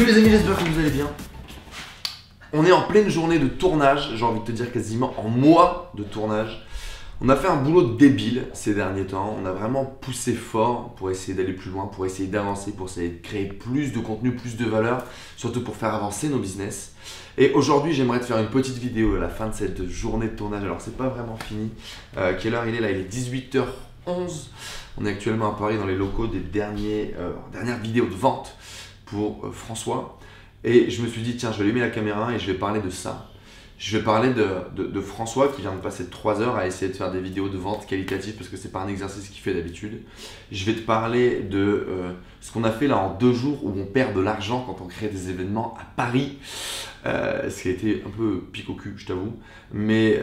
Salut les amis, j'espère que vous allez bien. On est en pleine journée de tournage, j'ai envie de te dire quasiment en mois de tournage. On a fait un boulot débile ces derniers temps, on a vraiment poussé fort pour essayer d'aller plus loin, pour essayer d'avancer, pour essayer de créer plus de contenu, plus de valeur, surtout pour faire avancer nos business. Et aujourd'hui, j'aimerais te faire une petite vidéo à la fin de cette journée de tournage. Alors, c'est pas vraiment fini. Quelle heure il est là? Il est 18h11. On est actuellement à Paris dans les locaux des dernières vidéos de vente pour François. Et je me suis dit, tiens, je vais allumer la caméra et je vais parler de ça. Je vais parler de François qui vient de passer 3 heures à essayer de faire des vidéos de vente qualitatives parce que c'est pas un exercice qu'il fait d'habitude. Je vais te parler de ce qu'on a fait là en 2 jours où on perd de l'argent quand on crée des événements à Paris. Ce qui a été un peu pique au cul, je t'avoue. Mais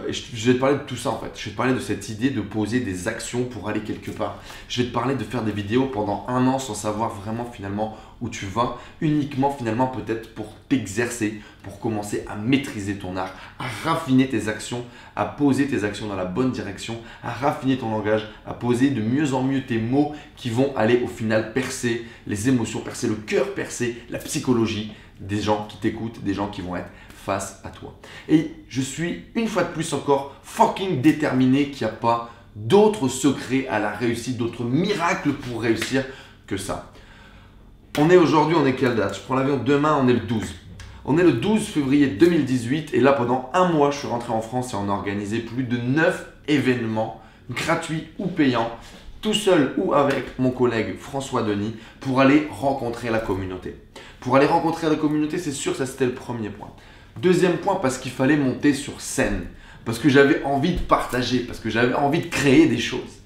je vais te parler de tout ça en fait. Je vais te parler de cette idée de poser des actions pour aller quelque part. Je vais te parler de faire des vidéos pendant 1 an sans savoir vraiment finalement où tu vas. Uniquement finalement peut-être pour t'exercer, pour commencer à maîtriser ton art, à raffiner tes actions, à poser tes actions dans la bonne direction, à raffiner ton langage, à poser de mieux en mieux tes mots qui vont aller au final percer les émotions, percer le cœur, percer la psychologie des gens qui t'écoutent, des gens qui vont être face à toi. Et je suis une fois de plus encore fucking déterminé qu'il n'y a pas d'autres secrets à la réussite, d'autres miracles pour réussir que ça. On est aujourd'hui, on est quelle date? Je prends l'avion demain, on est le 12. On est le 12 février 2018 et là pendant 1 mois, je suis rentré en France et on a organisé plus de 9 événements gratuits ou payants, tout seul ou avec mon collègue François Denis pour aller rencontrer la communauté. Pour aller rencontrer la communauté, c'est sûr, ça c'était le premier point. Deuxième point, parce qu'il fallait monter sur scène, parce que j'avais envie de partager, parce que j'avais envie de créer des choses.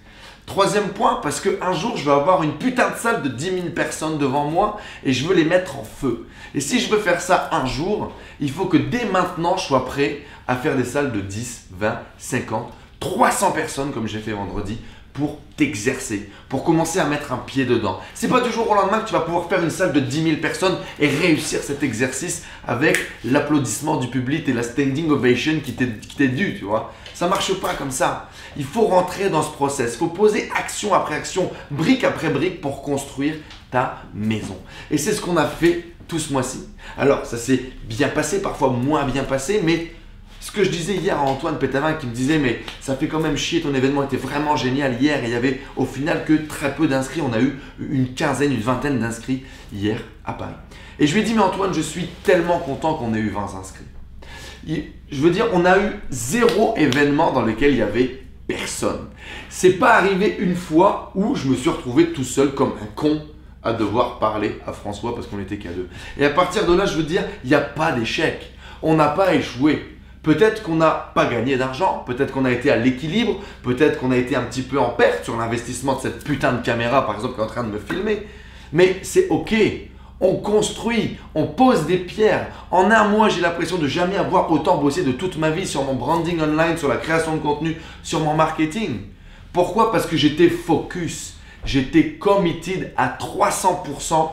Troisième point, parce qu'un jour, je vais avoir une putain de salle de 10 000 personnes devant moi et je veux les mettre en feu. Et si je veux faire ça un jour, il faut que dès maintenant, je sois prêt à faire des salles de 10, 20, 50, 300 personnes comme j'ai fait vendredi pour t'exercer, pour commencer à mettre un pied dedans. C'est pas du jour au lendemain que tu vas pouvoir faire une salle de 10 000 personnes et réussir cet exercice avec l'applaudissement du public et la standing ovation qui t'est due, tu vois. Ça marche pas comme ça. Il faut rentrer dans ce process. Il faut poser action après action, brique après brique pour construire ta maison. Et c'est ce qu'on a fait tout ce mois-ci. Alors, ça s'est bien passé, parfois moins bien passé, mais ce que je disais hier à Antoine Pétavin qui me disait mais ça fait quand même chier, ton événement était vraiment génial hier et il y avait au final que très peu d'inscrits. On a eu une quinzaine, une vingtaine d'inscrits hier à Paris. Et je lui ai dit mais Antoine, je suis tellement content qu'on ait eu 20 inscrits. Je veux dire, on a eu 0 événement dans lequel il y avait personne. C'est pas arrivé une fois où je me suis retrouvé tout seul comme un con à devoir parler à François parce qu'on était qu'à 2. Et à partir de là, je veux dire, il n'y a pas d'échec. On n'a pas échoué. Peut-être qu'on n'a pas gagné d'argent, peut-être qu'on a été à l'équilibre, peut-être qu'on a été un petit peu en perte sur l'investissement de cette putain de caméra, par exemple, qui est en train de me filmer. Mais c'est ok, on construit, on pose des pierres. En 1 mois, j'ai l'impression de jamais avoir autant bossé de toute ma vie sur mon branding online, sur la création de contenu, sur mon marketing. Pourquoi? Parce que j'étais focus, j'étais committed à 300%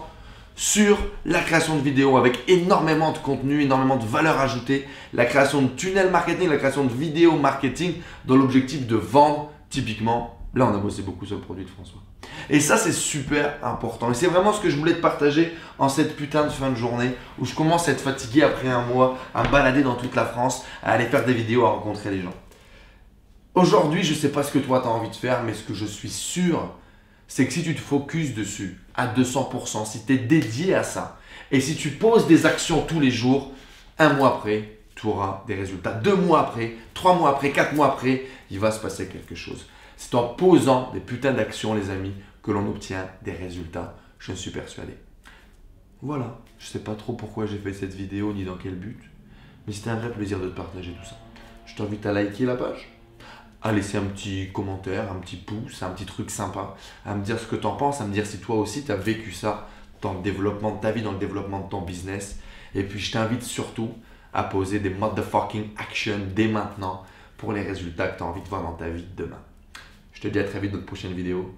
sur la création de vidéos avec énormément de contenu, énormément de valeur ajoutée, la création de tunnels marketing, la création de vidéos marketing dans l'objectif de vendre typiquement. Là, on a bossé beaucoup sur le produit de François. Et ça, c'est super important. Et c'est vraiment ce que je voulais te partager en cette putain de fin de journée où je commence à être fatigué après 1 mois, à me balader dans toute la France, à aller faire des vidéos, à rencontrer les gens. Aujourd'hui, je ne sais pas ce que toi, tu as envie de faire, mais ce que je suis sûr, c'est que si tu te focuses dessus à 200%, si tu es dédié à ça, et si tu poses des actions tous les jours, 1 mois après, tu auras des résultats. 2 mois après, 3 mois après, 4 mois après, il va se passer quelque chose. C'est en posant des putains d'actions, les amis, que l'on obtient des résultats. Je suis persuadé. Voilà, je ne sais pas trop pourquoi j'ai fait cette vidéo ni dans quel but, mais c'était un vrai plaisir de te partager tout ça. Je t'invite à liker la page, à laisser un petit commentaire, un petit pouce, un petit truc sympa, à me dire ce que tu en penses, à me dire si toi aussi tu as vécu ça dans le développement de ta vie, dans le développement de ton business. Et puis je t'invite surtout à poser des motherfucking actions dès maintenant pour les résultats que tu as envie de voir dans ta vie demain. Je te dis à très vite dans de prochaines vidéos.